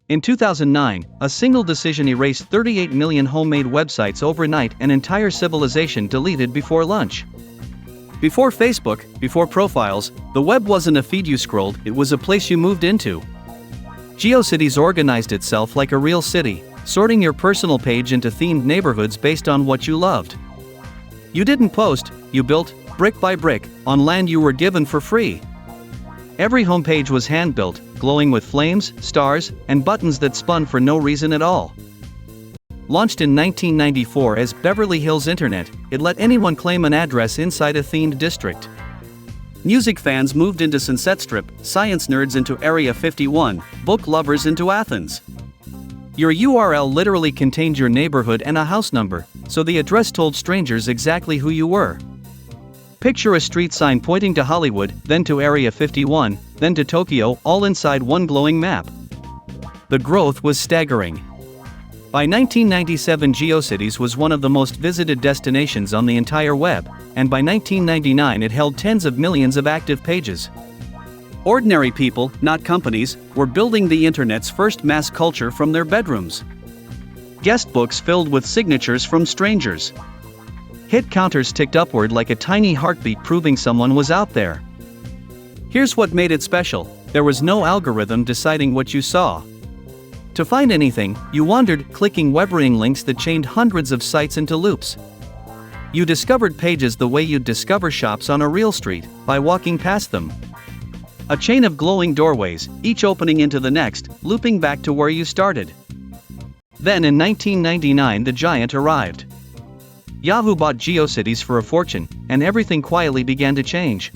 In 2009, a single decision erased 38 million homemade websites overnight, an entire civilization deleted before lunch. Before Facebook, before profiles, the web wasn't a feed you scrolled, it was a place you moved into. GeoCities organized itself like a real city, sorting your personal page into themed neighborhoods based on what you loved. You didn't post, you built, brick by brick, on land you were given for free. Every homepage was hand-built, glowing with flames, stars, and buttons that spun for no reason at all. Launched in 1994 as Beverly Hills Internet, it let anyone claim an address inside a themed district. Music fans moved into Sunset Strip, science nerds into Area 51, book lovers into Athens. Your URL literally contained your neighborhood and a house number, so the address told strangers exactly who you were. Picture a street sign pointing to Hollywood, then to Area 51, then to Tokyo, all inside one glowing map. The growth was staggering. By 1997, GeoCities was one of the most visited destinations on the entire web, and by 1999 it held tens of millions of active pages. Ordinary people, not companies, were building the internet's first mass culture from their bedrooms. Guest books filled with signatures from strangers. Hit counters ticked upward like a tiny heartbeat proving someone was out there. Here's what made it special: there was no algorithm deciding what you saw. To find anything, you wandered, clicking Webrings links that chained hundreds of sites into loops. You discovered pages the way you'd discover shops on a real street, by walking past them. A chain of glowing doorways, each opening into the next, looping back to where you started. Then in 1999 the giant arrived. Yahoo bought GeoCities for a fortune, and everything quietly began to change.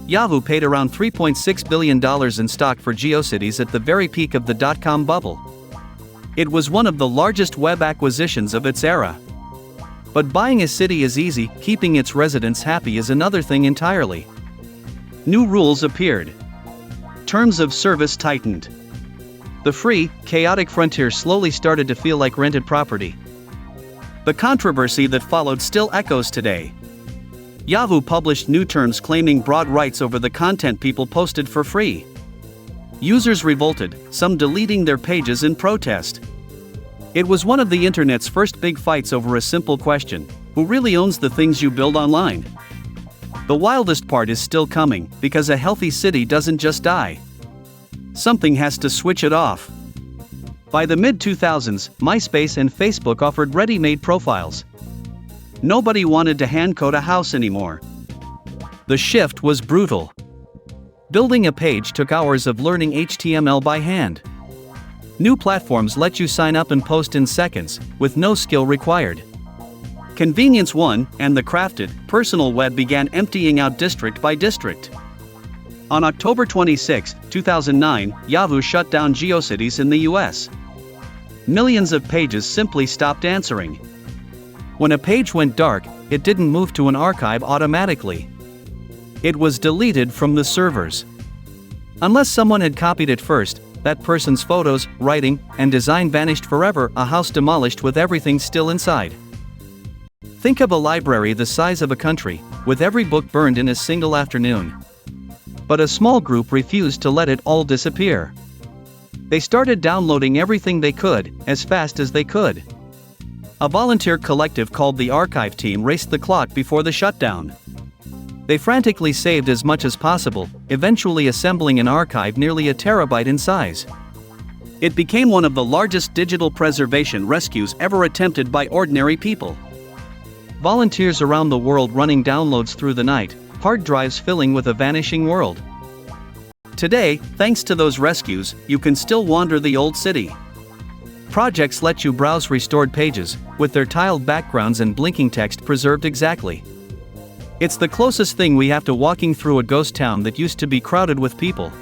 Yahoo paid around $3.6 billion in stock for GeoCities at the very peak of the dot-com bubble. It was one of the largest web acquisitions of its era. But buying a city is easy, keeping its residents happy is another thing entirely. New rules appeared. Terms of service tightened. The free, chaotic frontier slowly started to feel like rented property. The controversy that followed still echoes today. Yahoo published new terms claiming broad rights over the content people posted for free. Users revolted, some deleting their pages in protest. It was one of the internet's first big fights over a simple question: who really owns the things you build online? The wildest part is still coming, because a healthy city doesn't just die. Something has to switch it off. By the mid-2000s, MySpace and Facebook offered ready-made profiles. Nobody wanted to hand-code a house anymore. The shift was brutal. Building a page took hours of learning HTML by hand. New platforms let you sign up and post in seconds, with no skill required. Convenience won, and the crafted, personal web began emptying out district by district. On October 26, 2009, Yahoo shut down GeoCities in the US. Millions of pages simply stopped answering. When a page went dark, it didn't move to an archive automatically. It was deleted from the servers. Unless someone had copied it first, that person's photos, writing, and design vanished forever, a house demolished with everything still inside. Think of a library the size of a country, with every book burned in a single afternoon. But a small group refused to let it all disappear. They started downloading everything they could, as fast as they could. A volunteer collective called the Archive Team raced the clock before the shutdown. They frantically saved as much as possible, eventually assembling an archive nearly a terabyte in size. It became one of the largest digital preservation rescues ever attempted by ordinary people. Volunteers around the world running downloads through the night, hard drives filling with a vanishing world. Today, thanks to those rescues, you can still wander the old city. Projects let you browse restored pages, with their tiled backgrounds and blinking text preserved exactly. It's the closest thing we have to walking through a ghost town that used to be crowded with people.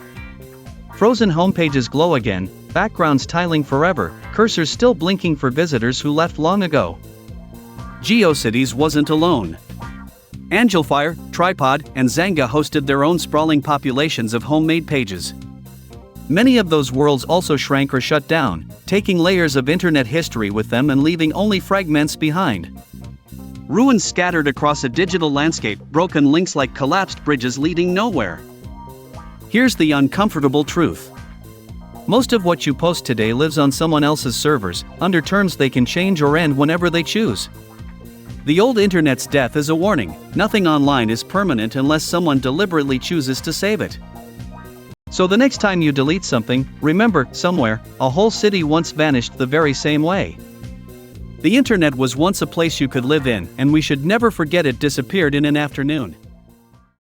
Frozen homepages glow again, backgrounds tiling forever, cursors still blinking for visitors who left long ago. GeoCities wasn't alone. Angelfire, Tripod, and Zanga hosted their own sprawling populations of homemade pages. Many of those worlds also shrank or shut down, taking layers of internet history with them and leaving only fragments behind. Ruins scattered across a digital landscape, broken links like collapsed bridges leading nowhere. Here's the uncomfortable truth. Most of what you post today lives on someone else's servers, under terms they can change or end whenever they choose. The old internet's death is a warning. Nothing online is permanent unless someone deliberately chooses to save it. So the next time you delete something, remember, somewhere, a whole city once vanished the very same way. The internet was once a place you could live in, and we should never forget it disappeared in an afternoon.